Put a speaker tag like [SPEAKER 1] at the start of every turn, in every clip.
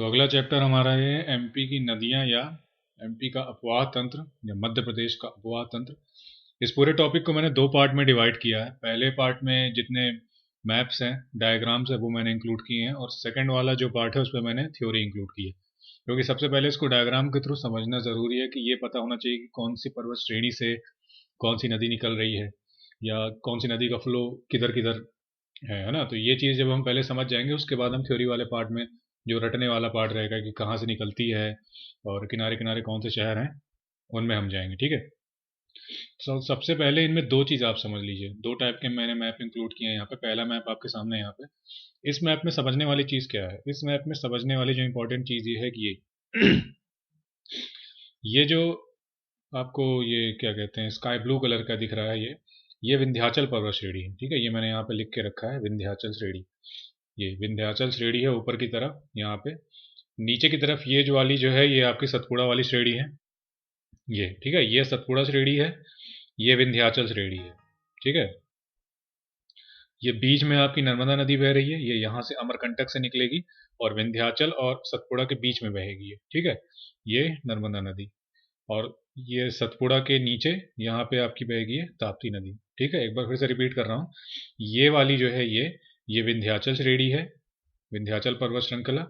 [SPEAKER 1] तो अगला चैप्टर हमारा है एमपी की नदियां या एमपी का अपवाह तंत्र या मध्य प्रदेश का अपवाह तंत्र। इस पूरे टॉपिक को मैंने दो पार्ट में डिवाइड किया है। पहले पार्ट में जितने मैप्स हैं, डायग्राम्स हैं, वो मैंने इंक्लूड किए हैं, और सेकंड वाला जो पार्ट है उसमें मैंने थ्योरी इंक्लूड की है। क्योंकि सबसे पहले इसको डायग्राम के थ्रू समझना ज़रूरी है कि ये पता होना चाहिए कि कौन सी पर्वत श्रेणी से कौन सी नदी निकल रही है, या कौन सी नदी का फ्लो किधर किधर है ना। तो ये चीज़ जब हम पहले समझ जाएंगे, उसके बाद हम थ्योरी वाले पार्ट में जो रटने वाला पार्ट रहेगा कि कहाँ से निकलती है और किनारे किनारे कौन से शहर हैं, उनमें हम जाएंगे। ठीक है। तो सबसे पहले इनमें दो चीज़ आप समझ लीजिए। दो टाइप के मैंने मैप इंक्लूड किए हैं यहाँ पे। पहला मैप आपके सामने यहाँ पे। इस मैप में समझने वाली चीज़ क्या है? इस मैप में समझने वाली जो इंपॉर्टेंट चीज़ ये है कि ये जो आपको ये क्या कहते हैं, स्काई ब्लू कलर का दिख रहा है, ये विंध्याचल पर्वत श्रेणी है। ठीक है, ये मैंने यहाँ पे लिख के रखा है, विंध्याचल श्रेणी। ये विंध्याचल श्रेणी है ऊपर की तरफ यहाँ पे। नीचे की तरफ ये जो वाली जो है, ये आपकी सतपुड़ा वाली श्रेणी है। ये ठीक है, ये सतपुड़ा श्रेणी है, ये विंध्याचल श्रेणी है। ठीक है, ये बीच में आपकी नर्मदा नदी बह रही है, ये यहाँ से अमरकंटक से निकलेगी और विंध्याचल और सतपुड़ा के बीच में बहेगी। ठीक है, ये नर्मदा नदी। और ये सतपुड़ा के नीचे यहाँ पे आपकी बहेगी है ताप्ती नदी। ठीक है, एक बार फिर से रिपीट कर रहा हूँ। ये वाली जो है, ये विंध्याचल श्रेणी है, विंध्याचल पर्वत श्रृंखला।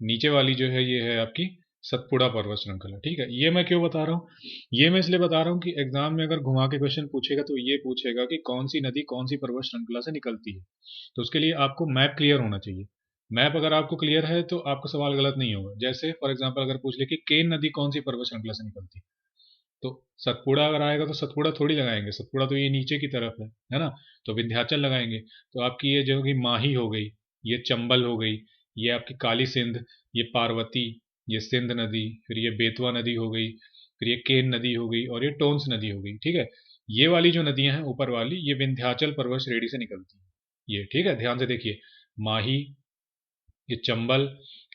[SPEAKER 1] नीचे वाली जो है, ये है आपकी सतपुड़ा पर्वत श्रृंखला। ठीक है, ये मैं क्यों बता रहा हूँ? ये मैं इसलिए बता रहा हूँ कि एग्जाम में अगर घुमा के क्वेश्चन पूछेगा तो ये पूछेगा कि कौन सी नदी कौन सी पर्वत श्रृंखला से निकलती है। तो उसके लिए आपको मैप क्लियर होना चाहिए। मैप अगर आपको क्लियर है तो आपका सवाल गलत नहीं होगा। जैसे फॉर एग्जाम्पल अगर पूछ ले कि केन नदी कौन सी पर्वत श्रृंखला से निकलती है, तो सतपुड़ा अगर आएगा तो सतपुड़ा थोड़ी लगाएंगे, सतपुड़ा तो ये नीचे की तरफ है ना। तो विंध्याचल लगाएंगे। तो आपकी ये जो होगी माही हो गई, ये चंबल हो गई, ये आपकी काली सिंध, ये पार्वती, ये सिंध नदी, फिर ये बेतवा नदी हो गई, फिर ये केन नदी हो गई, और ये टोंस नदी हो गई। ठीक है, ये वाली जो नदियां हैं ऊपर वाली, ये विंध्याचल पर्वत श्रेणी से निकलती है। ये ठीक है, ध्यान से देखिए। माही, ये चंबल,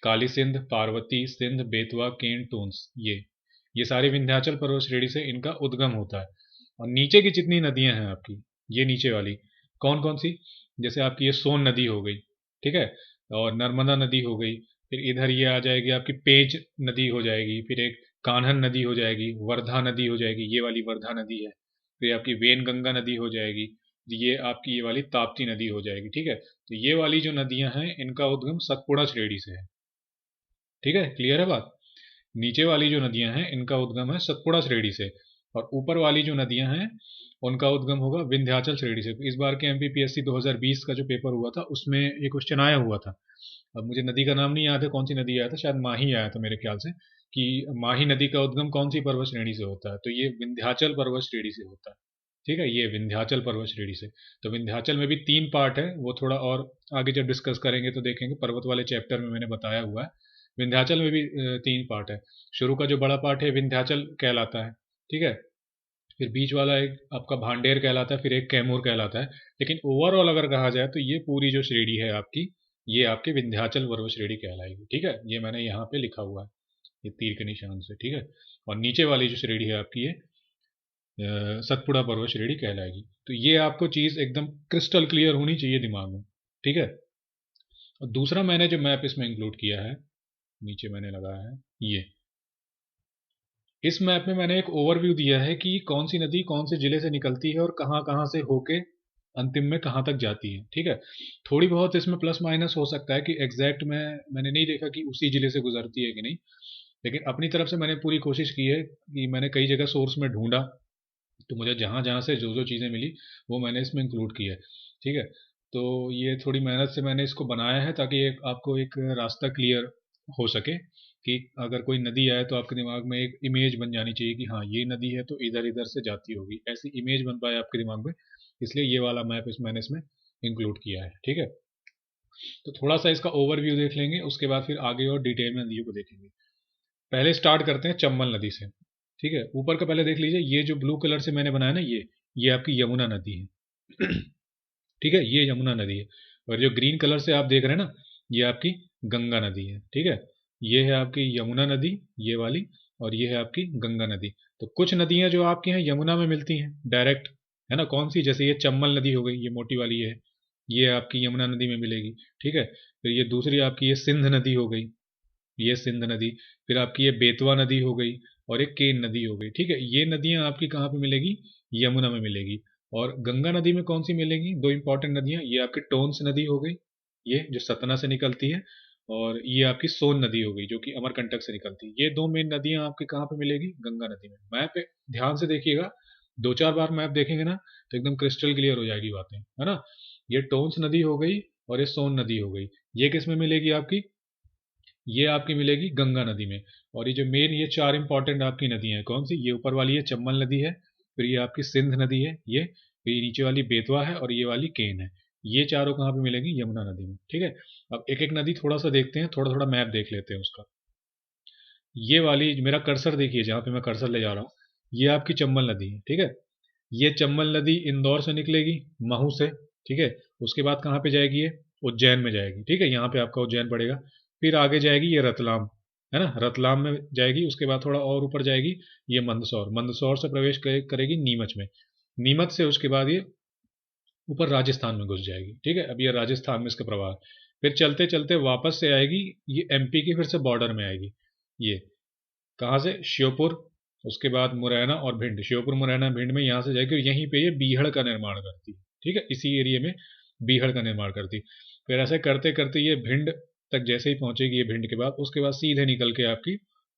[SPEAKER 1] काली सिंध, पार्वती, सिंध, बेतवा, केन, टोंस, ये सारी विंध्याचल पर्वत श्रेणी से इनका उद्गम होता है। और नीचे की जितनी नदियां हैं आपकी, ये नीचे वाली कौन कौन सी, जैसे आपकी ये सोन नदी हो गई, ठीक है, और नर्मदा नदी हो गई, फिर इधर ये आ जाएगी आपकी पेंच नदी हो जाएगी, फिर एक कान्हन नदी हो जाएगी, वर्धा नदी हो जाएगी, ये वाली वर्धा नदी है, फिर आपकी वेन गंगा नदी हो जाएगी, ये आपकी ये वाली ताप्ती नदी हो जाएगी। ठीक है, तो ये वाली जो नदियां हैं इनका उद्गम सतपुड़ा श्रेणी से है। ठीक है, क्लियर है बात? नीचे वाली जो नदियां हैं इनका उद्गम है सतपुड़ा श्रेणी से, और ऊपर वाली जो नदियां हैं उनका उद्गम होगा विंध्याचल श्रेणी से। इस बार के एमपीपीएससी 2020 का जो पेपर हुआ था उसमें ये क्वेश्चन आया हुआ था। अब मुझे नदी का नाम नहीं याद है, कौन सी नदी आया था, शायद माही आया था मेरे ख्याल से, कि माही नदी का उद्गम कौन सी पर्वत श्रेणी से होता है, तो ये विंध्याचल पर्वत श्रेणी से होता है। ठीक है, ये विंध्याचल पर्वत श्रेणी से। तो विंध्याचल में भी 3 पार्ट है, वो थोड़ा और आगे जब डिस्कस करेंगे तो देखेंगे, पर्वत वाले चैप्टर में मैंने बताया हुआ है। विंध्याचल में भी 3 पार्ट है। शुरू का जो बड़ा पार्ट है विंध्याचल कहलाता है, ठीक है, फिर बीच वाला एक आपका भांडेर कहलाता है, फिर एक कैमूर कहलाता है। लेकिन ओवरऑल अगर कहा जाए तो ये पूरी जो श्रेणी है आपकी, ये आपकी विंध्याचल पर्वत श्रेणी कहलाएगी। ठीक है, ये मैंने यहाँ पे लिखा हुआ है, ये तीर के निशान से। ठीक है, और नीचे वाली जो श्रेणी है आपकी, ये सतपुड़ा पर्वत श्रेणी कहलाएगी। तो ये आपको चीज़ एकदम क्रिस्टल क्लियर होनी चाहिए दिमाग में। ठीक है, और दूसरा मैंने जो मैप इसमें इंक्लूड किया है, नीचे मैंने लगाया है ये। इस मैप में मैंने एक ओवरव्यू दिया है कि कौन सी नदी कौन से जिले से निकलती है और कहाँ कहाँ से होके अंतिम में कहाँ तक जाती है। ठीक है, थोड़ी बहुत इसमें प्लस माइनस हो सकता है कि एग्जैक्ट मैंने नहीं देखा कि उसी जिले से गुजरती है कि नहीं, लेकिन अपनी तरफ से मैंने पूरी कोशिश की है कि मैंने कई जगह सोर्स में ढूंढा, तो मुझे जहाँ जहाँ से जो जो चीज़ें मिली वो मैंने इसमें इंक्लूड की है। ठीक है, तो ये थोड़ी मेहनत से मैंने इसको बनाया है ताकि आपको एक रास्ता क्लियर हो सके, कि अगर कोई नदी आए तो आपके दिमाग में एक इमेज बन जानी चाहिए कि हाँ ये नदी है तो इधर इधर से जाती होगी, ऐसी इमेज बन पाए आपके दिमाग में। इसलिए ये वाला मैप मैंने इसमें इंक्लूड किया है। ठीक है, तो थोड़ा सा इसका ओवरव्यू देख लेंगे, उसके बाद फिर आगे और डिटेल में नदियों को देखेंगे। पहले स्टार्ट करते हैं चंबल नदी से। ठीक है, ऊपर का पहले देख लीजिए, ये जो ब्लू कलर से मैंने बनाया ना, ये आपकी यमुना नदी है। ठीक है, ये यमुना नदी है। और जो ग्रीन कलर से आप देख रहे हैं ना, ये आपकी गंगा नदी है। ठीक है, ये है आपकी यमुना नदी, ये वाली, और ये है आपकी गंगा नदी। तो कुछ नदियां जो आपके यहाँ यमुना में मिलती हैं डायरेक्ट, है ना, कौन सी, जैसे ये चंबल नदी हो गई, ये मोटी वाली है, ये आपकी यमुना नदी में मिलेगी। ठीक है, फिर ये दूसरी आपकी ये सिंध नदी हो गई, ये सिंध नदी, फिर आपकी ये बेतवा नदी हो गई और एक केन नदी हो गई। ठीक है, ये नदियां आपकी कहाँ पे मिलेगी, यमुना में मिलेगी। और गंगा नदी में कौन सी मिलेगी, दो इंपॉर्टेंट नदियां, ये आपकी टोंस नदी हो गई, ये जो सतना से निकलती है, और ये आपकी सोन नदी हो गई जो कि अमरकंटक से निकलती है। ये दो मेन नदियां आपकी कहाँ पे मिलेगी, गंगा नदी में। मैप पे ध्यान से देखिएगा, दो चार बार मैप देखेंगे ना तो एकदम क्रिस्टल क्लियर हो जाएगी बातें, है ना। ये टोंस नदी हो गई और ये सोन नदी हो गई, ये किस में मिलेगी आपकी, ये आपकी मिलेगी गंगा नदी में। और ये जो मेन ये चार इंपॉर्टेंट आपकी नदियां हैं, कौन सी, ये ऊपर वाली है चंबल नदी है, फिर ये आपकी सिंध नदी है, ये फिर ये नीचे वाली बेतवा है और ये वाली केन है। ये चारों कहाँ पे मिलेंगी, यमुना नदी में। ठीक है, अब एक एक नदी थोड़ा सा देखते हैं, थोड़ा थोड़ा मैप देख लेते हैं उसका। ये वाली मेरा कर्सर देखिए, जहाँ पे मैं कर्सर ले जा रहा हूँ, ये आपकी चंबल नदी है। ठीक है, ये चंबल नदी इंदौर से निकलेगी, महू से। ठीक है, उसके बाद कहाँ पे जाएगी, ये उज्जैन में जाएगी। ठीक है, यहाँ पे आपका उज्जैन पड़ेगा। फिर आगे जाएगी ये रतलाम, है ना, रतलाम में जाएगी। उसके बाद थोड़ा और ऊपर जाएगी ये मंदसौर, मंदसौर से प्रवेश करेगी नीमच में, नीमच से उसके बाद ये ऊपर राजस्थान में घुस जाएगी। ठीक है, अब ये राजस्थान में इसका प्रभाव, फिर चलते चलते वापस से आएगी ये एमपी की फिर से बॉर्डर में आएगी। ये कहाँ से, श्योपुर, उसके बाद मुरैना और भिंड, श्योपुर मुरैना भिंड में यहाँ से जाएगी, यहीं पे ये बीहड़ का निर्माण करती है। ठीक है, इसी एरिया में बीहड़ का निर्माण करती। फिर ऐसे करते करते ये भिंड तक जैसे ही पहुंचेगी, ये भिंड के बाद उसके बाद सीधे निकल के आपकी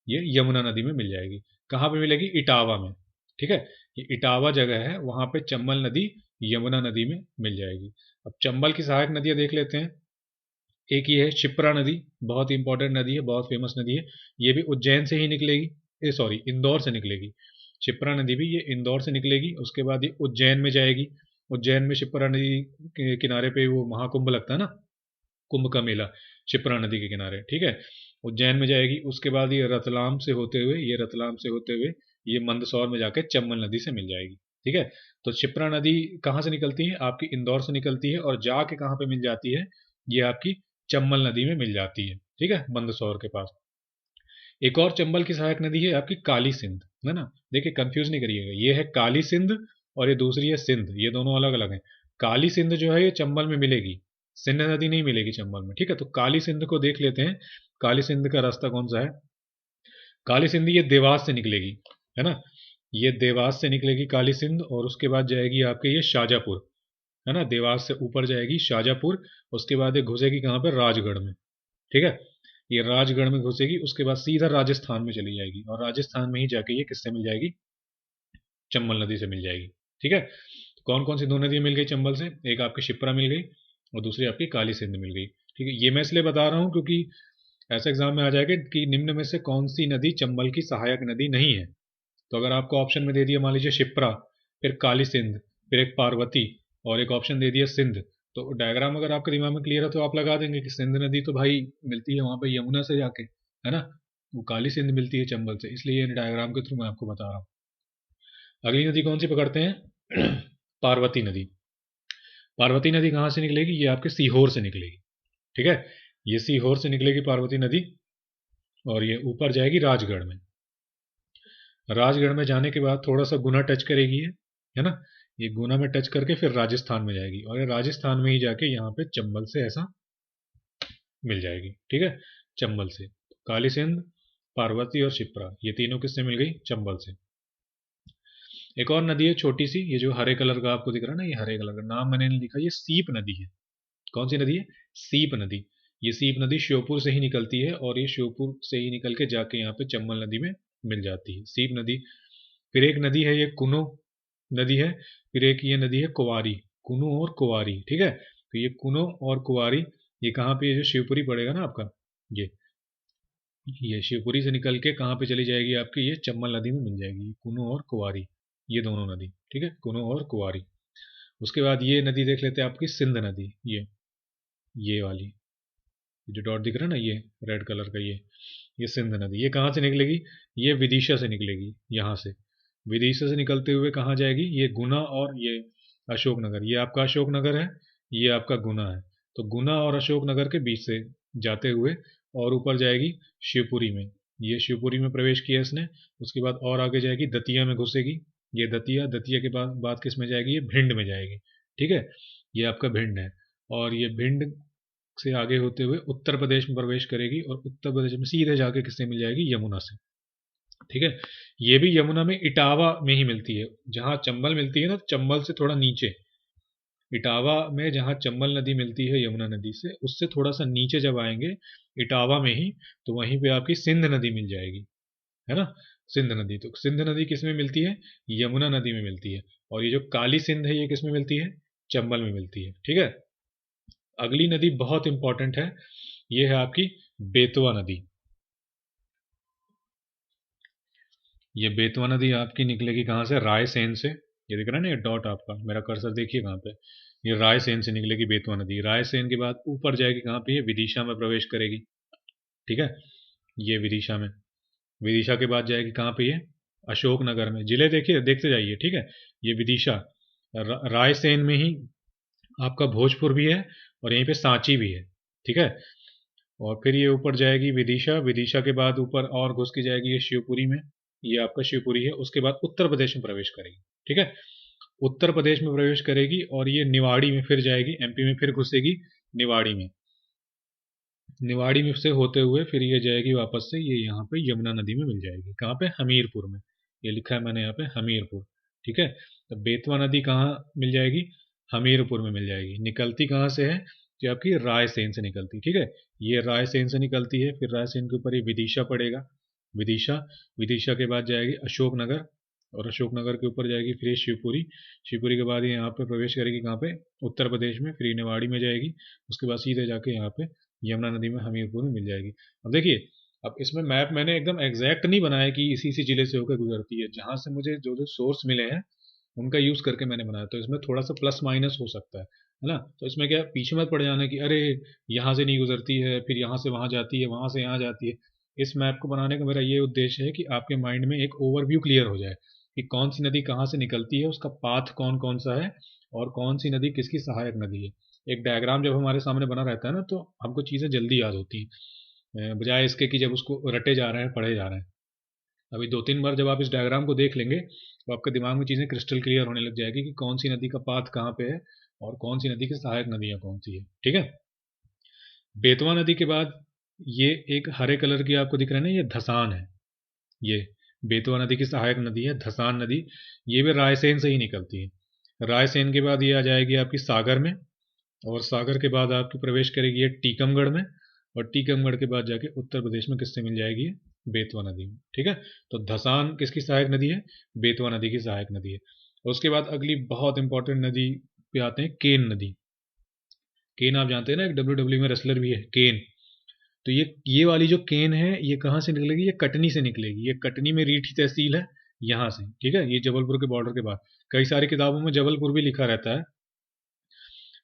[SPEAKER 1] ये यमुना नदी में मिल जाएगी। कहाँ पे मिलेगी, इटावा में। ठीक है, ये इटावा जगह है, वहां पे चंबल नदी यमुना नदी में मिल जाएगी। अब चंबल की सहायक नदियां देख लेते हैं। एक ये है शिप्रा नदी, बहुत इंपॉर्टेंट नदी है, बहुत फेमस नदी है। ये भी उज्जैन से ही निकलेगी, सॉरी इंदौर से निकलेगी। शिप्रा नदी भी ये इंदौर से निकलेगी, उसके बाद ये उज्जैन में जाएगी। उज्जैन में शिप्रा नदी के किनारे पे वो महाकुंभ लगता है ना, कुंभ का मेला, शिप्रा नदी के किनारे। ठीक है, उज्जैन में जाएगी, उसके बाद ये रतलाम से होते हुए, ये रतलाम से होते हुए ये मंदसौर में जाके चंबल नदी से मिल जाएगी। ठीक है, तो शिप्रा नदी कहाँ से निकलती है, आपकी इंदौर से निकलती है और जाके कहाँ पे मिल जाती है, ये आपकी चंबल नदी में मिल जाती है। ठीक है, मंदसौर के पास। एक और चंबल की सहायक नदी है आपकी काली सिंध, है ना। देखिए कंफ्यूज नहीं करिएगा, ये है काली सिंध और ये दूसरी है सिंध, ये दोनों अलग अलग हैं। काली सिंध जो है ये चंबल में मिलेगी, सिंध नदी नहीं मिलेगी चंबल में। ठीक है, तो काली सिंध को देख लेते हैं, काली सिंध का रास्ता कौन सा है। काली सिंध ये देवास से निकलेगी, है ना, ये देवास से निकलेगी काली सिंध, और उसके बाद जाएगी आपके ये शाजापुर, है ना, देवास से ऊपर जाएगी शाजापुर। उसके बाद ये घुसेगी कहाँ पर, राजगढ़ में। ठीक है, ये राजगढ़ में घुसेगी, उसके बाद सीधा राजस्थान में चली जाएगी, और राजस्थान में ही जाके ये किससे मिल जाएगी, चंबल नदी से मिल जाएगी। ठीक है, तो कौन कौन सी दो नदियां मिल गई चंबल से, एक आपकी शिप्रा मिल गई और दूसरी आपकी काली सिंध मिल गई। ठीक है, ये मैं इसलिए बता रहा हूँ क्योंकि ऐसे एग्जाम में आ जाएगा कि निम्न में से कौन सी नदी चंबल की सहायक नदी नहीं है। तो अगर आपको ऑप्शन में दे दिया मान लीजिए शिप्रा, फिर काली सिंध, फिर एक पार्वती, और एक ऑप्शन दे दिया सिंध, तो डायग्राम अगर आपके दिमाग में क्लियर है तो आप लगा देंगे कि सिंध नदी तो भाई मिलती है वहां पे यमुना से जाके, है ना, वो काली सिंध मिलती है चंबल से, इसलिए ये डायग्राम के थ्रू मैं आपको बता रहा हूँ। अगली नदी कौन सी पकड़ते हैं, पार्वती नदी। पार्वती नदी कहाँ से निकलेगी, ये आपके सीहोर से निकलेगी। ठीक है, ये सीहोर से निकलेगी पार्वती नदी, और ये ऊपर जाएगी राजगढ़ में। राजगढ़ में जाने के बाद थोड़ा सा गुना टच करेगी ये, है ना, ये गुना में टच करके फिर राजस्थान में जाएगी, और ये राजस्थान में ही जाके यहाँ पे चंबल से ऐसा मिल जाएगी। ठीक है, चंबल से काली सिंध, पार्वती और शिप्रा, ये तीनों किससे मिल गई, चंबल से। एक और नदी है छोटी सी, ये जो हरे कलर का आपको दिख रहा है ना, ये हरे कलर का नाम मैंने नहीं लिखा, ये सीप नदी है। कौन सी नदी है, सीप नदी। ये सीप नदी श्योपुर से ही निकलती है, और ये श्योपुर से ही निकल के जाके यहाँ पे चंबल नदी में मिल जाती है, सीप नदी। फिर एक नदी है ये कुनो नदी है, फिर एक ये नदी है कुवारी, कुनो और कुवारी। ठीक है, तो ये कुनो और कुवारी, ये कहाँ पे, ये जो शिवपुरी पड़ेगा ना आपका, ये शिवपुरी से निकल के कहाँ पे चली जाएगी आपकी, ये चंबल नदी में मिल जाएगी, कुनो और कुवारी, ये दोनों नदी। ठीक है, कुनो और कुवारी। उसके बाद ये नदी देख लेते हैं आपकी सिंध नदी, ये वाली, ये जो डॉट दिख रहा है ना, ये रेड कलर का, ये सिंध नदी, ये कहाँ से निकलेगी, ये विदिशा से निकलेगी, यहाँ से विदिशा से निकलते हुए कहाँ जाएगी, ये गुना और ये अशोकनगर, ये आपका अशोकनगर है, ये आपका गुना है। तो गुना और अशोकनगर के बीच से जाते हुए और ऊपर जाएगी शिवपुरी में, ये शिवपुरी में प्रवेश किया इसने। उसके बाद और आगे जाएगी दतिया में घुसेगी, ये दतिया, दतिया के बाद किस में जाएगी, ये भिंड में जाएगी। ठीक है, ये आपका भिंड है, और ये भिंड से आगे होते हुए उत्तर प्रदेश में प्रवेश करेगी और उत्तर प्रदेश में सीधे जाके किससे मिल जाएगी, यमुना से। ठीक है, ये भी यमुना में इटावा में ही मिलती है। जहां चंबल मिलती है ना, चंबल से थोड़ा नीचे, इटावा में जहाँ चंबल नदी मिलती है यमुना नदी से, उससे थोड़ा सा नीचे जब आएंगे इटावा में ही, तो वहीं पे आपकी सिंध नदी मिल जाएगी, है ना। सिंध नदी, तो सिंध नदी किस में मिलती है, यमुना नदी में मिलती है। और ये जो काली सिंध है ये किस में मिलती है, चंबल में मिलती है। ठीक है, अगली नदी बहुत इंपॉर्टेंट है, ये है आपकी बेतवा नदी। ये बेतवा नदी आपकी निकलेगी कहाँ से, रायसेन से। ये दिख रहा है ना ये डॉट आपका, मेरा कर्सर देखिए कहाँ पे, ये रायसेन से निकलेगी बेतवा नदी। रायसेन के बाद ऊपर जाएगी कहाँ पे, ये विदिशा में प्रवेश करेगी। ठीक है, ये विदिशा में, विदिशा के बाद जाएगी कहाँ पे, ये अशोकनगर में। जिले देखिए, देखते जाइए। ठीक है, ये विदिशा, रायसेन में ही आपका भोजपुर भी है और यहीं पे सांची भी है। ठीक है, और फिर ये ऊपर जाएगी विदिशा, विदिशा के बाद ऊपर और घुस के जाएगी ये शिवपुरी में, ये आपका शिवपुरी है। उसके बाद उत्तर प्रदेश में प्रवेश करेगी। ठीक है, उत्तर प्रदेश में प्रवेश करेगी और ये निवाड़ी में फिर जाएगी, एमपी में फिर घुसेगी निवाड़ी में। निवाड़ी में से होते हुए फिर ये जाएगी वापस से, ये यहाँ पे यमुना नदी में मिल जाएगी। कहाँ पे, हमीरपुर में, ये लिखा है मैंने यहाँ पे हमीरपुर। ठीक है, तो बेतवा नदी कहाँ मिल जाएगी, हमीरपुर में मिल जाएगी। निकलती कहाँ से है, जो आपकी रायसेन से निकलती। ठीक है, ये रायसेन से निकलती है, फिर रायसेन के ऊपर ये विदिशा पड़ेगा, विदिशा, विदिशा के बाद जाएगी अशोकनगर, और अशोकनगर के ऊपर जाएगी फिर ये शिवपुरी। शिवपुरी के बाद ये यहाँ पे प्रवेश करेगी कहाँ पे, उत्तर प्रदेश में, फिर ये निवाड़ी में जाएगी। उसके बाद सीधे जाके यहाँ पे यमुना नदी में हमीरपुर में मिल जाएगी। अब देखिए, अब इसमें मैप मैंने एकदम एग्जैक्ट नहीं बनाया कि इसी इसी जिले से होकर गुजरती है, जहां से मुझे जो जो सोर्स मिले हैं उनका यूज करके मैंने बनाया। तो इसमें थोड़ा सा प्लस माइनस हो सकता है ना। तो इसमें क्या, पीछे मत पड़ जाना कि अरे यहाँ से नहीं गुजरती है, फिर यहाँ से वहां जाती है, वहां से यहाँ जाती है। इस मैप को बनाने का मेरा ये उद्देश्य है कि आपके माइंड में एक ओवरव्यू क्लियर हो जाए कि कौन सी नदी कहाँ से निकलती है, उसका पाथ कौन कौन सा है, और कौन सी नदी किसकी सहायक नदी है। एक डायग्राम जब हमारे सामने बना रहता है ना, तो हमको चीज़ें जल्दी याद होती हैं, बजाय इसके कि जब उसको रटे जा रहे हैं, पढ़े जा रहे हैं। अभी 2-3 बार जब आप इस डायग्राम को देख लेंगे तो आपके दिमाग में चीज़ें क्रिस्टल क्लियर होने लग जाएगी कि कौन सी नदी का पाथ कहाँ पे है और कौन सी नदी की सहायक नदियाँ कौन सी है। ठीक है, बेतवा नदी के बाद ये एक हरे कलर की आपको दिख रहा है ना, ये धसान है। ये बेतवा नदी की सहायक नदी है धसान नदी, ये भी रायसेन से ही निकलती है। रायसेन के बाद ये आ जाएगी आपकी सागर में, और सागर के बाद आपकी प्रवेश करेगी ये टीकमगढ़ में, और टीकमगढ़ के बाद जाके उत्तर प्रदेश में किससे मिल जाएगी, बेतवा नदी में। ठीक है, तो धसान किसकी सहायक नदी है, बेतवा नदी की सहायक नदी है। और उसके बाद अगली बहुत इंपॉर्टेंट नदी पे आते हैं, केन नदी। केन आप जानते हैं ना, एक डब्ल्यू में रेसलर भी है केन। तो ये वाली जो केन है ये कहाँ से निकलेगी, ये कटनी से निकलेगी। ये कटनी में रीठी तहसील है यहाँ से। ठीक है, ये जबलपुर के बॉर्डर के बाद, कई सारी किताबों में जबलपुर भी लिखा रहता है,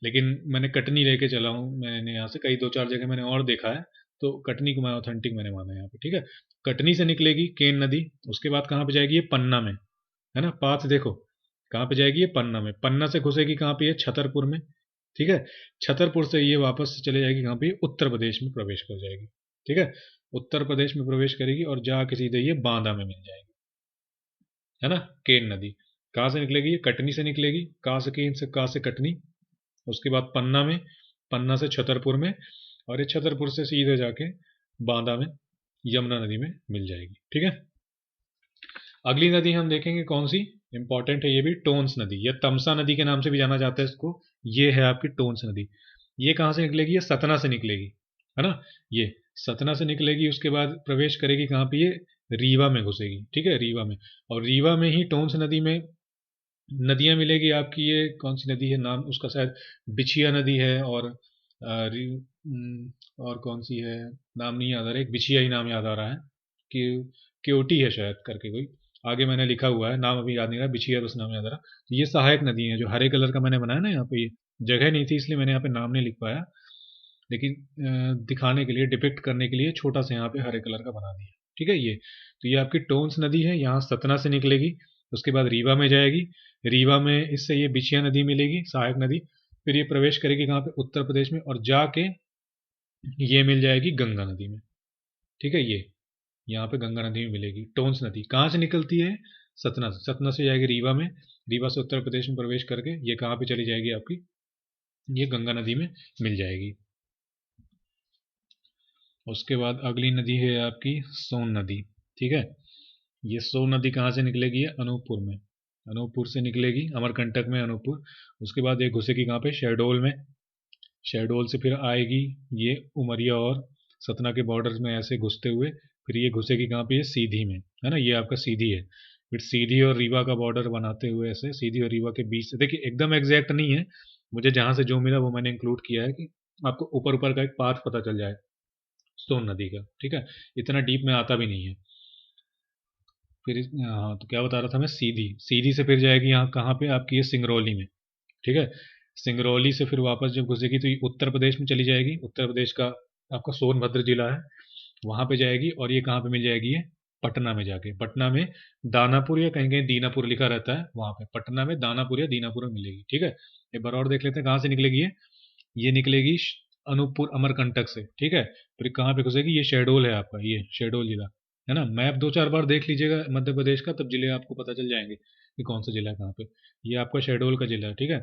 [SPEAKER 1] लेकिन मैंने कटनी लेके चला हूँ। मैंने यहाँ से कई 2-4 जगह मैंने और देखा है, तो कटनी को मैं ऑथेंटिक मैंने माना यहाँ पे। ठीक है, कटनी से निकलेगी केन नदी। उसके बाद कहाँ पे जाएगी, ये पन्ना में, है ना। पाथ देखो कहाँ पे जाएगी, ये पन्ना में। पन्ना से घुसेगी कहाँ पे, ये छतरपुर में। ठीक है, छतरपुर से ये वापस चले जाएगी कहाँ पे, उत्तर प्रदेश में प्रवेश कर जाएगी। ठीक है, उत्तर प्रदेश में प्रवेश करेगी और जाके सीधे ये बांदा में मिल जाएगी, है ना। केन नदी कहाँ से निकलेगी, ये कटनी से निकलेगी, कहाँ से, केन से, कहाँ से, कटनी। उसके बाद पन्ना में, पन्ना से छतरपुर में, और ये छतरपुर से सीधे जाके बांदा में यमुना नदी में मिल जाएगी। ठीक है, अगली नदी हम देखेंगे कौन सी, इंपॉर्टेंट है ये भी, टोन्स नदी या तमसा नदी के नाम से भी जाना जाता है इसको। ये है आपकी टोन्स नदी। ये कहाँ से निकलेगी, ये सतना से निकलेगी, है ना। ये सतना से निकलेगी, उसके बाद प्रवेश करेगी कहाँ पे, ये रीवा में घुसेगी। ठीक है, रीवा में, और रीवा में ही टोन्स नदी में नदियाँ मिलेगी आपकी। ये कौन सी नदी है, नाम उसका शायद बिछिया नदी है, और और कौन सी है, नाम नहीं याद आ रहा है, एक बिछिया ही नाम याद आ रहा है कि केवटी है शायद करके कोई, आगे मैंने लिखा हुआ है, नाम अभी याद नहीं रहा, बिछिया बस नाम याद आ रहा। तो ये सहायक नदी है, जो हरे कलर का मैंने बनाया ना यहाँ पे, ये जगह नहीं थी इसलिए मैंने यहाँ पे नाम नहीं लिख पाया, लेकिन दिखाने के लिए, डिपिक्ट करने के लिए छोटा सा यहाँ पे हरे कलर का बना दिया। ठीक है, ये तो ये आपकी टोन्स नदी है, यहाँ सतना से निकलेगी, उसके बाद रीवा में जाएगी। रीवा में इससे ये बिछिया नदी मिलेगी, सहायक नदी। फिर ये प्रवेश करेगी कहाँ पे, उत्तर प्रदेश में, और जाके ये मिल जाएगी गंगा नदी में। ठीक है, ये यहाँ पे गंगा नदी में मिलेगी। टोन्स नदी कहाँ से निकलती है, सतना से। सतना से जाएगी रीवा में, रीवा से उत्तर प्रदेश में प्रवेश करके ये कहाँ पे चली जाएगी आपकी, ये गंगा नदी में मिल जाएगी। उसके बाद अगली नदी है आपकी सोन नदी। ठीक है, ये सोन नदी कहाँ से निकलेगी? अनूपपुर में, अनूपपुर से निकलेगी, अमरकंटक में अनूपपुर। उसके बाद ये घुसेगी कहाँ पे? शहडोल में। शहडोल से फिर आएगी ये उमरिया और सतना के बॉर्डर में ऐसे घुसते हुए, फिर ये घुसेगी कहाँ पे? ये सीधी में, है ना, ये आपका सीधी है। फिर सीधी और रीवा का बॉर्डर बनाते हुए ऐसे सीधी और रीवा के बीच से, देखिए एकदम एग्जैक्ट नहीं है, मुझे जहां से जो मिला वो मैंने इंक्लूड किया है कि आपको ऊपर ऊपर का एक पाथ पता चल जाए सोन नदी का। ठीक है, इतना डीप में आता भी नहीं है। फिर हाँ, तो क्या बता रहा था मैं? सीधी, सीधी से फिर जाएगी यहाँ कहाँ पे? आपकी ये सिंगरौली में। ठीक है, सिंगरौली से फिर वापस जब घुसेगी तो ये उत्तर प्रदेश में चली जाएगी। उत्तर प्रदेश का आपका सोनभद्र जिला है, वहां पे जाएगी। और ये कहाँ पे मिल जाएगी? ये पटना में जाके, पटना में दानापुर या कहीं कहीं दीनापुर लिखा रहता है, वहां पे पटना में दानापुर या दीनापुर में मिलेगी। ठीक है, एक बार और देख लेते हैं कहाँ से निकलेगी ये निकलेगी अनूपपुर अमरकंटक से। ठीक है, फिर कहाँ पे घुसेगी? ये शहडोल है आपका, ये शहडोल जिला है ना। मैप दो चार बार देख लीजिएगा मध्य प्रदेश का, तब जिले आपको पता चल जाएंगे कि कौन सा जिला है कहाँ पे। ये आपका शहडोल का जिला है। ठीक है,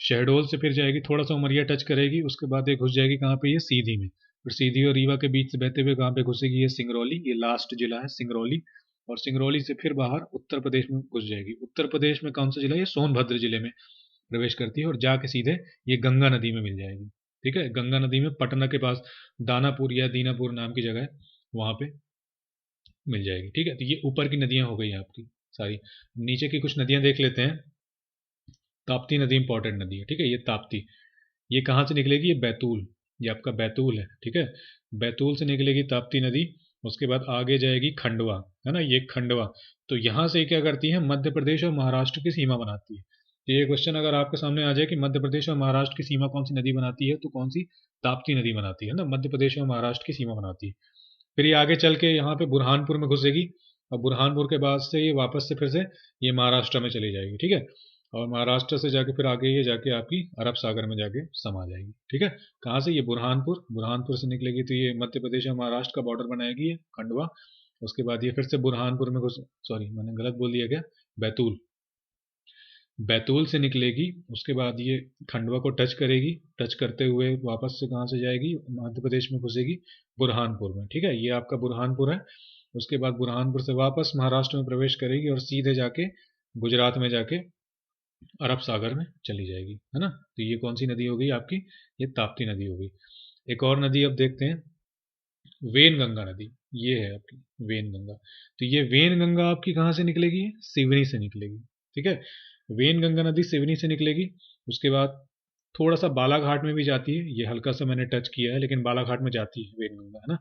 [SPEAKER 1] शहडोल से फिर जाएगी, थोड़ा सा उमरिया टच करेगी, उसके बाद ये घुस जाएगी कहाँ पे? ये सीधी में। फिर सीधी और रीवा के बीच से बहते हुए कहाँ पे घुसेगी? ये सिंगरौली, ये लास्ट जिला है सिंगरौली। और सिंगरौली से फिर बाहर उत्तर प्रदेश में घुस जाएगी। उत्तर प्रदेश में कौन सा जिला? ये सोनभद्र जिले में प्रवेश करती है और जाके सीधे ये गंगा नदी में मिल जाएगी। ठीक है, गंगा नदी में पटना के पास दानापुर या दीनापुर नाम की जगह है, वहां पे मिल जाएगी। ठीक है, तो ये ऊपर की नदियां हो गई आपकी सारी। नीचे की कुछ नदियां देख लेते हैं। ताप्ती नदी इंपॉर्टेंट नदी है। ठीक है, ये ताप्ती, ये कहाँ से निकलेगी? ये बैतूल, ये आपका बैतूल है। ठीक है, बैतूल से निकलेगी ताप्ती नदी। उसके बाद आगे जाएगी खंडवा, है ना, ये खंडवा। तो यहाँ से क्या करती है? मध्य प्रदेश और महाराष्ट्र की सीमा बनाती है। तो ये क्वेश्चन अगर आपके सामने आ जाए कि मध्य प्रदेश और महाराष्ट्र की सीमा कौन सी नदी बनाती है, तो कौन सी? ताप्ती नदी बनाती है ना, मध्य प्रदेश और महाराष्ट्र की सीमा बनाती है। फिर ये आगे चल के यहाँ पे बुरहानपुर में घुसेगी, और बुरहानपुर के बाद से ये वापस से फिर से ये महाराष्ट्र में चली जाएगी। ठीक है, और महाराष्ट्र से जाके फिर आगे ये जाके आपकी अरब सागर में जाके समा जाएगी। ठीक है, कहाँ से? ये बुरहानपुर, बुरहानपुर से निकलेगी तो ये मध्य प्रदेश और महाराष्ट्र का बॉर्डर बनाएगी ये खंडवा। उसके बाद ये फिर से बुरहानपुर में घुस, सॉरी मैंने गलत बोल दिया क्या? बैतूल, बैतूल से निकलेगी। उसके बाद ये खंडवा को टच करेगी, टच करते हुए वापस से कहाँ से जाएगी? मध्य प्रदेश में घुसेगी बुरहानपुर में। ठीक है, ये आपका बुरहानपुर है। उसके बाद बुरहानपुर से वापस महाराष्ट्र में प्रवेश करेगी और सीधे जाके गुजरात में जाके अरब सागर में चली जाएगी, है ना। तो ये कौन सी नदी हो गई आपकी? ये ताप्ती नदी हो गई। एक और नदी अब देखते हैं, वेन गंगा नदी। ये है आपकी वेन गंगा। तो ये वेन गंगा आपकी कहाँ से निकलेगी? सिवनी से निकलेगी। ठीक है, वेन गंगा नदी सिवनी से निकलेगी। उसके बाद थोड़ा सा बालाघाट में भी जाती है, ये हल्का सा मैंने टच किया है, लेकिन बालाघाट में जाती है वेन गंगा, है ना।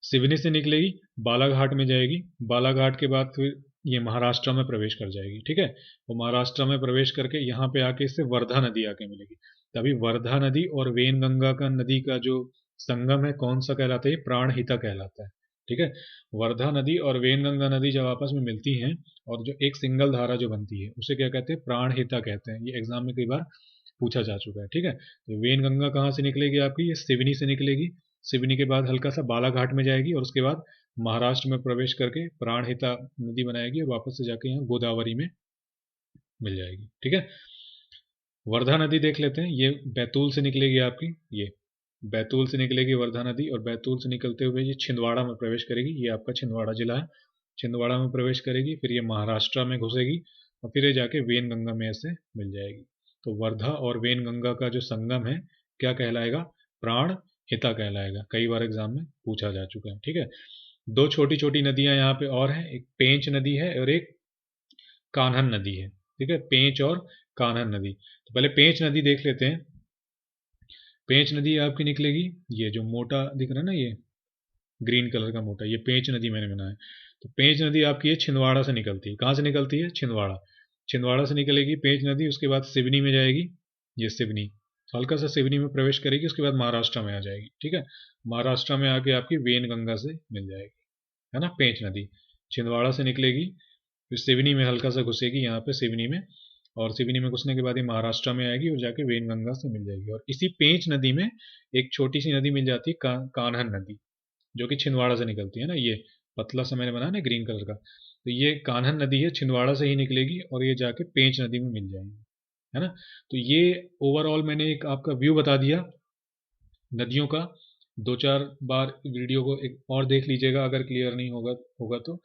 [SPEAKER 1] सिवनी से निकलेगी, बालाघाट में जाएगी, बालाघाट के बाद फिर ये महाराष्ट्र में प्रवेश कर जाएगी। ठीक है, वो महाराष्ट्र में प्रवेश करके यहाँ पे आके इससे वर्धा नदी आके मिलेगी। तभी वर्धा नदी और वेन गंगा का नदी का जो संगम है, कौन सा कहलाता है? ये प्राणहिता कहलाता है। ठीक है, वर्धा नदी और वेन गंगा नदी जब आपस में मिलती हैं और जो एक सिंगल धारा जो बनती है, उसे क्या कहते हैं? प्राणहिता कहते हैं। ये एग्जाम में कई बार पूछा जा चुका है। ठीक है, तो वेन गंगा कहाँ से निकलेगी आपकी? ये सिवनी से निकलेगी। सिवनी के बाद हल्का सा बालाघाट में जाएगी और उसके बाद महाराष्ट्र में प्रवेश करके प्राणहिता नदी बनाएगी और वापस से जाके यहाँ गोदावरी में मिल जाएगी। ठीक है, वर्धा नदी देख लेते हैं। ये बैतूल से निकलेगी आपकी, ये बैतूल से निकलेगी वर्धा नदी, और बैतूल से निकलते हुए ये छिंदवाड़ा में प्रवेश करेगी। ये आपका छिंदवाड़ा जिला है, छिंदवाड़ा में प्रवेश करेगी, फिर ये महाराष्ट्र में घुसेगी और फिर ये जाके वेन गंगा में ऐसे मिल जाएगी। तो वर्धा और वेन गंगा का जो संगम है क्या कहलाएगा? प्राण हिता कहलाएगा। कई बार एग्जाम में पूछा जा चुका है। ठीक है, दो छोटी छोटी नदियां यहाँ पे और हैं, एक पेंच नदी है और एक कान्हन नदी है। ठीक है, पेंच और कान्हन नदी। तो पहले पेंच नदी देख लेते हैं। पेंच नदी आपकी निकलेगी, ये जो मोटा दिख रहा है ना, ये ग्रीन कलर का मोटा, ये पेंच नदी मैंने बनाया है। तो पेंच नदी आपकी ये छिंदवाड़ा से निकलती है। कहाँ से निकलती है? छिंदवाड़ा, छिंदवाड़ा से निकलेगी पेंच नदी। उसके बाद सिवनी में जाएगी, ये सिवनी, हल्का सा सिवनी में प्रवेश करेगी। उसके बाद महाराष्ट्र में आ जाएगी। ठीक है, महाराष्ट्र में आके आपकी वेन गंगा से मिल जाएगी, है ना, पेंच नदी। छिंदवाड़ा से निकलेगी, फिर सिवनी में हल्का सा घुसेगी यहाँ पे सिवनी में, और सिवनी में घुसने के बाद ये महाराष्ट्र में आएगी और जाके वेन गंगा से मिल जाएगी। और इसी पेंच नदी में एक छोटी सी नदी मिल जाती है कान्हन नदी, जो कि छिंदवाड़ा से निकलती है ना। ये पतला सा मैंने बनाया ना ग्रीन कलर का, तो ये कान्हन नदी है, छिंदवाड़ा से ही निकलेगी और ये जाके पेंच नदी में मिल जाएगी, है ना। तो ये ओवरऑल मैंने एक आपका व्यू बता दिया नदियों का। दो चार बार वीडियो को एक और देख लीजिएगा, अगर क्लियर नहीं होगा होगा तो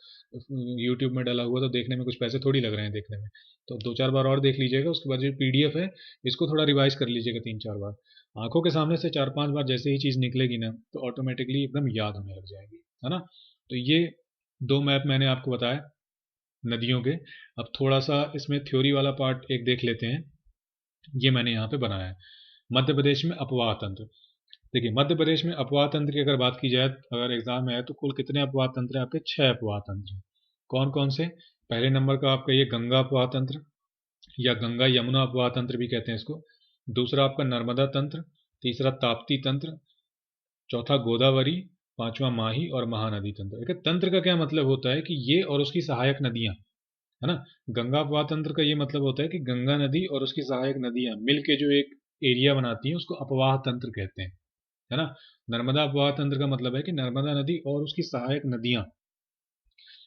[SPEAKER 1] यूट्यूब में डाला हुआ तो देखने में कुछ पैसे थोड़ी लग रहे हैं देखने में, तो दो चार बार और देख लीजिएगा। उसके बाद जो पीडीएफ है इसको थोड़ा रिवाइज कर लीजिएगा तीन चार बार। आंखों के सामने से चार पांच बार जैसे ही चीज़ निकलेगी ना तो ऑटोमेटिकली एकदम याद होने लग जाएगी, है ना। तो ये दो मैप मैंने आपको बताया नदियों के। अब थोड़ा सा इसमें थ्योरी वाला पार्ट एक देख लेते हैं। ये मैंने यहाँ पे बनाया है मध्य प्रदेश में अपवाह तंत्र। देखिए मध्य प्रदेश में अपवाह तंत्र की अगर बात की जाए, अगर एग्जाम में है तो कुल कितने अपवाह तंत्र हैं आपके? 6 अपवाह तंत्र हैं। कौन कौन से? पहले नंबर का आपका ये गंगा अपवाह तंत्र, या गंगा यमुना अपवाह तंत्र भी कहते हैं इसको। दूसरा आपका नर्मदा तंत्र, तीसरा ताप्ती तंत्र, चौथा गोदावरी, पांचवा माही और महानदी तंत्र। देखिए तंत्र का क्या मतलब होता है कि ये और उसकी सहायक नदियां, है ना। गंगा अपवाह तंत्र का ये मतलब होता है कि गंगा नदी और उसकी सहायक नदियां मिलके जो एक एरिया बनाती हैं उसको अपवाह तंत्र कहते हैं, है ना। नर्मदा अपवाह तंत्र का मतलब है कि नर्मदा नदी और उसकी सहायक नदियां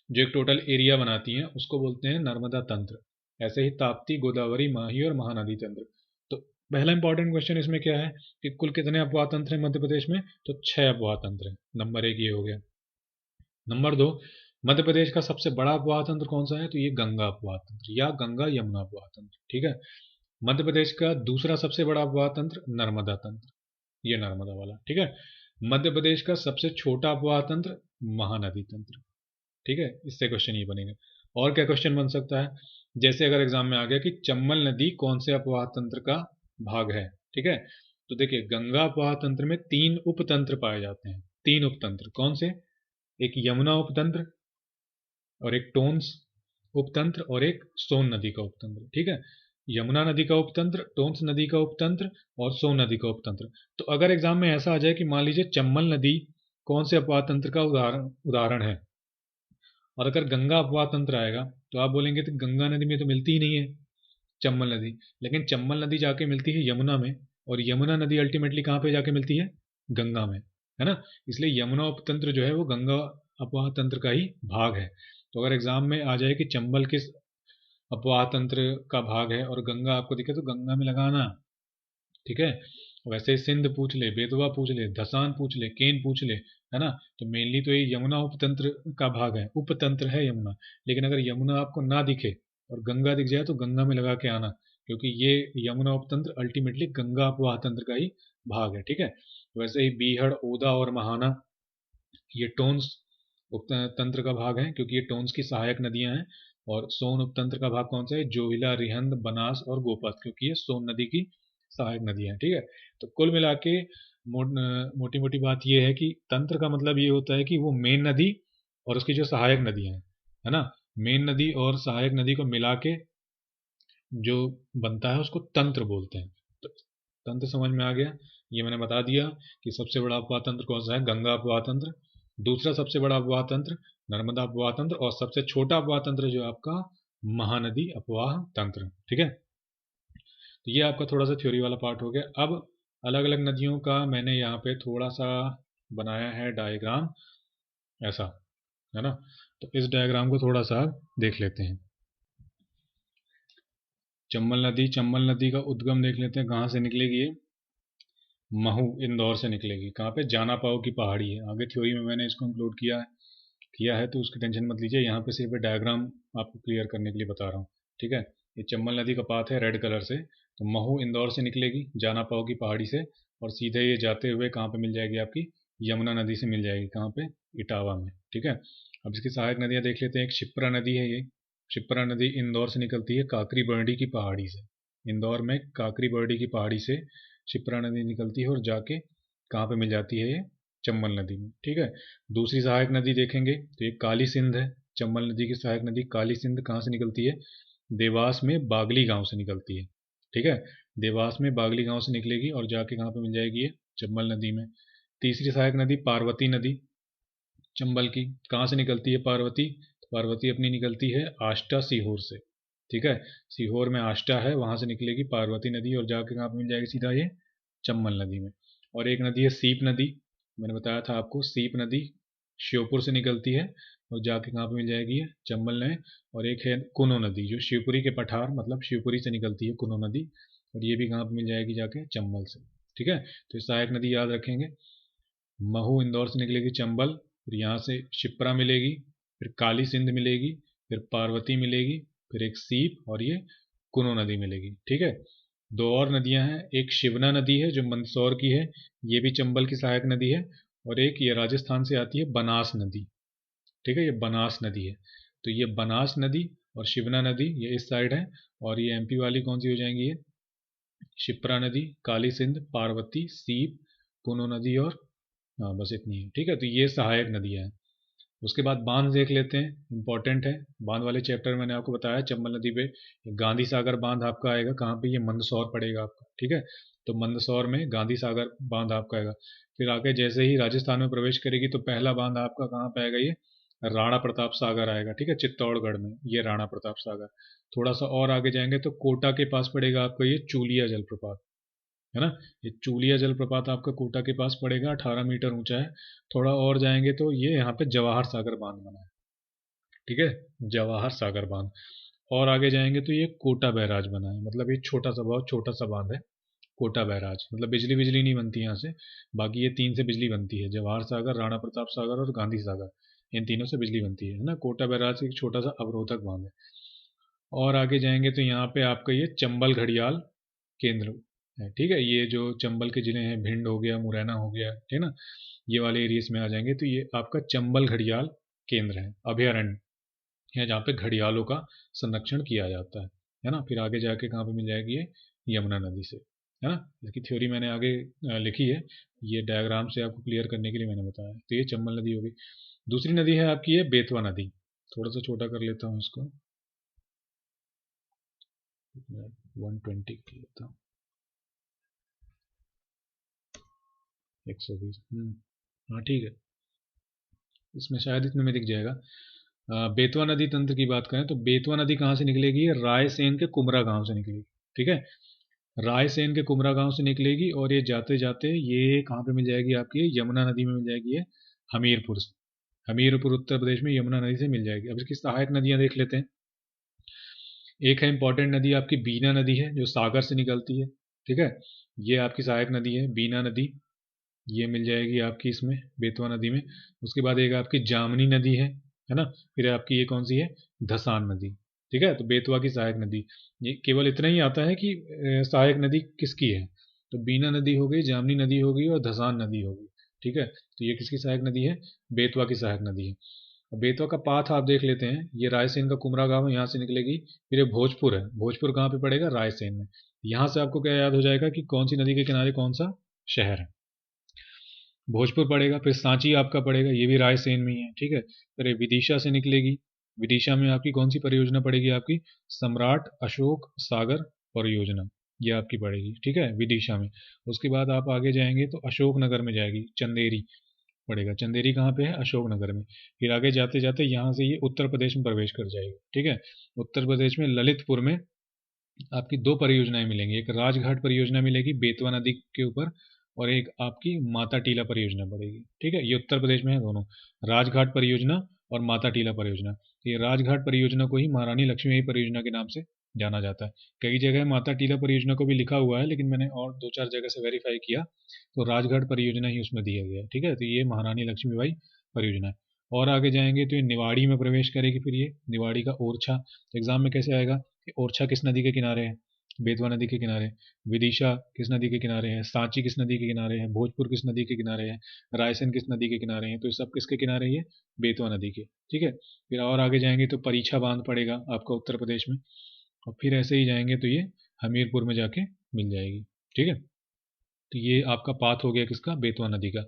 [SPEAKER 1] जो एक टोटल एरिया बनाती हैं उसको बोलते हैं नर्मदा तंत्र। ऐसे ही ताप्ती, गोदावरी, माही और महानदी तंत्र। तो पहला इंपॉर्टेंट क्वेश्चन इसमें क्या है कि कुल कितने अपवाह तंत्र हैं मध्य प्रदेश में? तो 6 अपवाह तंत्र हैं। नंबर एक ये हो गया। नंबर दो, मध्य प्रदेश का सबसे बड़ा अपवाह तंत्र कौन सा है? तो ये गंगा अपवाह तंत्र या गंगा यमुना अपवाह तंत्र, ठीक है। मध्य प्रदेश का दूसरा सबसे बड़ा अपवाह तंत्र नर्मदा तंत्र, ये नर्मदा वाला, ठीक है। मध्य प्रदेश का सबसे छोटा अपवाह तंत्र महानदी तंत्र, ठीक है। इससे क्वेश्चन ये बनेगा। और क्या क्वेश्चन बन सकता है? जैसे अगर एग्जाम में आ गया कि चंबल नदी कौन से अपवाह तंत्र का भाग है, ठीक है। तो देखिए गंगा अपवाह तंत्र में 3 उपतंत्र पाए जाते हैं। 3 उपतंत्र कौन से? एक यमुना उपतंत्र, और एक टोन्स उपतंत्र, और एक सोन नदी का उपतंत्र, ठीक है। यमुना नदी का उपतंत्र, टोन्स नदी का उपतंत्र और सोन नदी का उपतंत्र। तो अगर एग्जाम में ऐसा आ जाए कि मान लीजिए चंबल नदी कौन से अपवाह तंत्र का उदाहरण उदाहरण है, और अगर गंगा अपवाह तंत्र आएगा तो आप बोलेंगे तो गंगा नदी में तो मिलती ही नहीं है चंबल नदी, लेकिन चंबल नदी जाके मिलती है यमुना में, और यमुना नदी अल्टीमेटली कहाँ पे जाके मिलती है? गंगा में, है ना। इसलिए यमुना उपतंत्र जो है वो गंगा अपवाह तंत्र का ही भाग है। तो अगर एग्जाम में आ जाए कि चंबल किस अपवाह तंत्र का भाग है और गंगा आपको दिखे तो गंगा में लगाना, ठीक है। वैसे ही सिंध पूछ ले, बेतवा पूछ ले, धसान पूछ ले, केन पूछ ले, है ना। तो मेनली तो ये यमुना उपतंत्र का भाग है, उपतंत्र है यमुना। लेकिन अगर यमुना आपको ना दिखे और गंगा दिख जाए तो गंगा में लगा के आना, क्योंकि ये यमुना उपतंत्र अल्टीमेटली गंगा अपवाह तंत्र का ही भाग है, ठीक है। वैसे ही बीहड़, ओदा और महाना ये टोन्स उपतंत्र का भाग है, क्योंकि ये टोन्स की सहायक नदियां हैं। और सोन उपतंत्र का भाग कौन सा है? जोहिला, रिहंद, बनास और गोपत, क्योंकि ये सोन नदी की सहायक नदियां हैं, ठीक है। तो कुल मिला के मोटी मोटी बात ये है कि तंत्र का मतलब ये होता है कि वो मेन नदी और उसकी जो सहायक नदियां हैं, है ना। मेन नदी और सहायक नदी को मिला के जो बनता है उसको तंत्र बोलते हैं। तो तंत्र समझ में आ गया। ये मैंने बता दिया कि सबसे बड़ा अपवाह तंत्र कौन सा है? गंगा अपवाह तंत्र। दूसरा सबसे बड़ा अपवाह तंत्र नर्मदा अपवाह तंत्र, और सबसे छोटा अपवाह तंत्र जो है आपका महानदी अपवाह तंत्र, ठीक है। तो ये आपका थोड़ा सा थ्योरी वाला पार्ट हो गया। अब अलग अलग नदियों का मैंने यहाँ पे थोड़ा सा बनाया है डायग्राम, ऐसा, है ना। तो इस डायग्राम को थोड़ा सा देख लेते हैं। चंबल नदी का उद्गम देख लेते हैं, कहाँ से निकलेगी ये? महू, इंदौर से निकलेगी। कहाँ पे? जाना पाओ की पहाड़ी है। आगे थ्योरी में मैंने इसको इंक्लूड किया है तो उसकी टेंशन मत लीजिए। यहाँ पे सिर्फ डायग्राम आपको क्लियर करने के लिए बता रहा हूँ, ठीक है। ये चंबल नदी का पाथ है रेड कलर से। तो महू इंदौर से निकलेगी जाना पाओ की पहाड़ी से, और सीधे ये जाते हुए कहाँ पे मिल जाएगी आपकी? यमुना नदी से मिल जाएगी। कहाँ पे? इटावा में, ठीक है। अब इसकी सहायक नदियाँ देख लेते हैं। एक शिप्रा नदी है, ये शिप्रा नदी इंदौर से निकलती है काकरी बर्डी की पहाड़ी से। इंदौर में काकरी बर्डी की पहाड़ी से शिप्रा नदी निकलती है और जाके कहाँ पे मिल जाती है? ये चंबल नदी में, ठीक है। दूसरी सहायक नदी देखेंगे तो ये काली सिंध है। चंबल नदी की सहायक नदी काली सिंध कहाँ से निकलती है? देवास में बागली गांव से निकलती है, ठीक है। देवास में बागली गांव से निकलेगी और जाके कहाँ पे मिल जाएगी? ये चंबल नदी में। तीसरी सहायक नदी पार्वती नदी चंबल की, कहाँ से निकलती है पार्वती? तो पार्वती अपनी निकलती है आष्टा सीहोर से, ठीक है। सीहोर में आष्टा है, वहां से निकलेगी पार्वती नदी और जाके कहाँ पे मिल जाएगी सीधा? ये चंबल नदी में। और एक नदी है सीप नदी, मैंने बताया था आपको, सीप नदी श्योपुर से निकलती है और जाके कहाँ पे मिल जाएगी? ये चंबल में। और एक है कुनो नदी जो शिवपुरी के पठार मतलब शिवपुरी से निकलती है, कुनो नदी, और ये भी कहाँ पे मिल जाएगी? जाके चंबल से, ठीक है। तो ये सहायक नदी याद रखेंगे। महू इंदौर से निकलेगी चंबल, फिर यहाँ से शिप्रा मिलेगी, फिर काली सिंध मिलेगी, फिर पार्वती मिलेगी, फिर एक सीप और ये कुनो नदी मिलेगी। ठीक है, दो और नदियां हैं, एक शिवना नदी है जो मंदसौर की है, ये भी चंबल की सहायक नदी है, और एक ये राजस्थान से आती है बनास नदी। ठीक है, ये बनास नदी है। तो ये बनास नदी और शिवना नदी ये इस साइड है, और ये एमपी वाली कौन सी हो जाएंगी, ये शिप्रा नदी, काली सिंध, पार्वती, सीप, कुनो नदी, और हाँ बस इतनी है। ठीक है, तो ये सहायक नदियाँ हैं। उसके बाद बांध देख लेते हैं, इंपॉर्टेंट है। बांध वाले चैप्टर में मैंने आपको बताया चंबल नदी पे गांधी सागर बांध आपका आएगा, कहाँ पे, ये मंदसौर पड़ेगा आपका। ठीक है, तो मंदसौर में गांधी सागर बांध आपका आएगा। फिर आगे जैसे ही राजस्थान में प्रवेश करेगी तो पहला बांध आपका कहाँ पे आएगा, ये राणा प्रताप सागर आएगा। ठीक है, चित्तौड़गढ़ में ये राणा प्रताप सागर। थोड़ा सा और आगे जाएंगे तो कोटा के पास पड़ेगा आपका ये चूलिया जलप्रपात, है ना। ये चूलिया जलप्रपात आपका कोटा के पास पड़ेगा, 18 मीटर ऊंचा है। थोड़ा और जाएंगे तो ये यहाँ पे जवाहर सागर बांध बना है। ठीक है, जवाहर सागर बांध। और आगे जाएंगे तो ये कोटा बैराज बना है, मतलब ये छोटा सा, बहुत छोटा सा बांध है कोटा बैराज। मतलब बिजली बिजली नहीं बनती यहाँ से, बाकी ये तीन से बिजली बनती है, जवाहर सागर, राणा प्रताप सागर और गांधी सागर, इन तीनों से बिजली बनती है ना। कोटा बैराज एक छोटा सा अवरोधक बांध है। और आगे जाएंगे तो यहाँ पे आपका ये चंबल घड़ियाल केंद्र है। ठीक है, ये जो चंबल के जिले हैं, भिंड हो गया, मुरैना हो गया, ठीक है ना, ये वाले एरियाज में आ जाएंगे तो ये आपका चंबल घड़ियाल केंद्र है, अभयारण्य है, जहाँ पे घड़ियालों का संरक्षण किया जाता है ना। फिर आगे जाके कहाँ पे मिल जाएगी, ये यमुना नदी से, है ना। इसकी थ्योरी मैंने आगे लिखी है, ये डायग्राम से आपको क्लियर करने के लिए मैंने बताया। तो ये चंबल नदी होगी। दूसरी नदी है आपकी ये बेतवा नदी। थोड़ा सा छोटा कर लेता हूँ इसको, 120 कर लेता हूँ, 120। हाँ ठीक है, इसमें शायद इतने में दिख जाएगा। बेतवा नदी तंत्र की बात करें तो बेतवा नदी कहाँ से निकलेगी, रायसेन के कुमरा गांव से निकलेगी। ठीक है, रायसेन के कुमरा गांव से निकलेगी और ये जाते जाते ये कहाँ पे मिल जाएगी आपकी, यमुना नदी में मिल जाएगी, ये हमीरपुर से। हमीरपुर उत्तर प्रदेश में यमुना नदी से मिल जाएगी। अब इसकी सहायक नदियां देख लेते हैं। एक है इंपॉर्टेंट नदी आपकी बीना नदी है, जो सागर से निकलती है। ठीक है, ये आपकी सहायक नदी है बीना नदी, ये मिल जाएगी आपकी इसमें बेतवा नदी में। उसके बाद एक आपकी जामनी नदी है ना। फिर आपकी ये कौन सी है, धसान नदी। ठीक है, तो बेतवा की सहायक नदी, ये केवल इतना ही आता है कि सहायक नदी किसकी है, तो बीना नदी हो गई, जामनी नदी हो गई और धसान नदी हो गई। ठीक है, तो ये किसकी सहायक नदी है, बेतवा की सहायक नदी है। अब बेतवा का पाथ आप देख लेते हैं, ये रायसेन का कुमरा गांव है, यहाँ से निकलेगी। फिर ये भोजपुर है, भोजपुर कहाँ पे पड़ेगा, रायसेन में। यहाँ से आपको क्या याद हो जाएगा कि कौन सी नदी के किनारे कौन सा शहर है, भोजपुर पड़ेगा। फिर सांची आपका पड़ेगा, ये भी रायसेन में ही है। ठीक है, फिर ये विदिशा से निकलेगी, विदिशा में आपकी कौन सी परियोजना पड़ेगी, आपकी सम्राट अशोक सागर परियोजना, ये आपकी पड़ेगी। ठीक है, विदिशा में। उसके बाद आप आगे जाएंगे तो अशोकनगर में जाएगी, चंदेरी पड़ेगा। चंदेरी कहाँ पे है, अशोकनगर में। फिर आगे जाते जाते यहाँ से ये उत्तर प्रदेश में प्रवेश कर जाएगी। ठीक है, उत्तर प्रदेश में ललितपुर में आपकी दो परियोजनाएं मिलेंगी, एक राजघाट परियोजना मिलेगी बेतवा नदी के ऊपर, और एक आपकी माता टीला परियोजना पड़ेगी। ठीक है, ये उत्तर प्रदेश में है दोनों, राजघाट परियोजना और माता टीला परियोजना। ये राजघाट परियोजना को ही महारानी लक्ष्मीबाई परियोजना के नाम से जाना जाता है। कई जगह माता टीला परियोजना को भी लिखा हुआ है, लेकिन मैंने और दो चार जगह से वेरीफाई किया तो राजघाट परियोजना ही उसमें दिया गया है। ठीक है, तो ये महारानी लक्ष्मीबाई परियोजना है। और आगे जाएंगे तो ये निवाड़ी में प्रवेश करेगी, फिर ये निवाड़ी का ओरछा। एग्जाम में कैसे आएगा, ओरछा किस नदी के किनारे है, बेतवा नदी के किनारे। विदिशा किस नदी के किनारे है, सांची किस नदी के किनारे है, भोजपुर किस नदी के किनारे है, रायसेन किस नदी के किनारे हैं, तो ये सब किसके किनारे है, बेतवा नदी के। ठीक है, फिर और आगे जाएंगे तो परीक्षा बांध पड़ेगा आपका उत्तर प्रदेश में, और फिर ऐसे ही जाएंगे तो ये हमीरपुर में जाके मिल जाएगी। ठीक है, तो ये आपका पाथ हो गया किसका, बेतवा नदी का।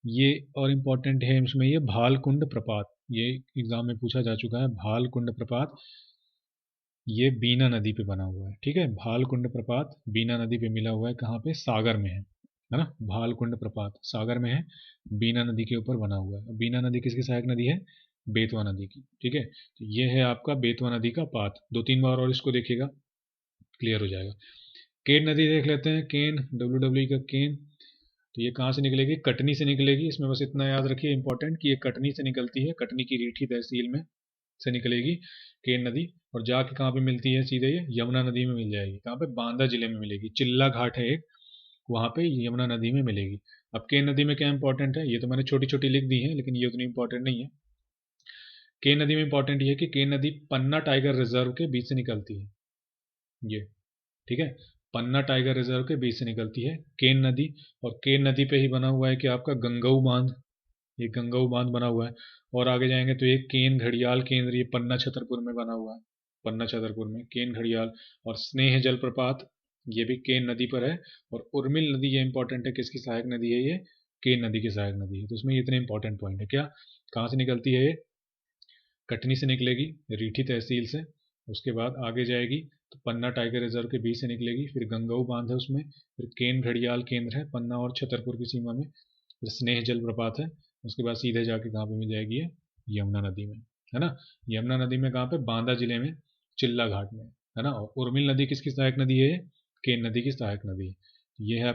[SPEAKER 1] ये और इम्पोर्टेंट है इसमें ये भालकुंड प्रपात, ये एग्जाम में पूछा जा चुका है। भालकुंड प्रपात ये बीना नदी पे बना हुआ है। ठीक है, भालकुंड प्रपात बीना नदी पे मिला हुआ है, कहाँ पे, सागर में है ना। भालकुंड प्रपात सागर में है, बीना नदी के ऊपर बना हुआ है। बीना नदी किसकी सहायक नदी है, बेतवा नदी की। ठीक है, तो ये है आपका बेतवा नदी का पाथ। दो तीन बार और इसको देखिएगा, क्लियर हो जाएगा। केन नदी देख लेते हैं, केन, डब्ल्यू का केन। तो ये कहाँ से निकलेगी, कटनी से निकलेगी। इसमें बस इतना याद रखिए इंपॉर्टेंट कि ये कटनी से निकलती है, कटनी की रीठी तहसील में से निकलेगी केन नदी, और जाके कहाँ पे मिलती है, सीधे ये यमुना नदी में मिल जाएगी। कहाँ पे, बांदा जिले में मिलेगी, चिल्ला घाट है एक, वहाँ पे यमुना नदी में मिलेगी। अब केन नदी में क्या इंपॉर्टेंट है, ये तो मैंने छोटी छोटी लिख दी है, लेकिन ये उतनी इंपॉर्टेंट नहीं है। केन नदी में इंपॉर्टेंट ये है कि केन नदी पन्ना टाइगर रिजर्व के बीच से निकलती है, ये ठीक है। पन्ना टाइगर रिजर्व के बीच से निकलती है केन नदी। और केन नदी पे ही बना हुआ है कि आपका गंगऊ बांध, ये गंगऊ बांध बना हुआ है। और आगे जाएंगे तो ये केन घड़ियाल केंद्र, ये पन्ना छतरपुर में बना हुआ है, पन्ना छतरपुर में केन घड़ियाल। और स्नेह जलप्रपात, ये भी केन नदी पर है। और उर्मिल नदी, ये इंपॉर्टेंट है, किसकी सहायक नदी है, ये केन नदी की सहायक नदी है। तो इसमें इतने इंपॉर्टेंट पॉइंट है क्या, कहाँ से निकलती है ये, कटनी से निकलेगी, रीठी तहसील से। उसके बाद आगे जाएगी तो पन्ना टाइगर रिजर्व के बीच से निकलेगी, फिर गंगऊ बांध है उसमें, फिर केन घड़ियाल केंद्र है पन्ना और छतरपुर की सीमा में, फिर स्नेह जलप्रपात है। उसके बाद सीधे जाके कहाँ पे मिल जाएगी ये, यमुना नदी में, है ना। यमुना नदी में कहाँ पे, बांदा जिले में, चिल्ला घाट में, है ना। और उर्मिल नदी किसकी सहायक नदी है, केन नदी की सहायक नदी है। ये है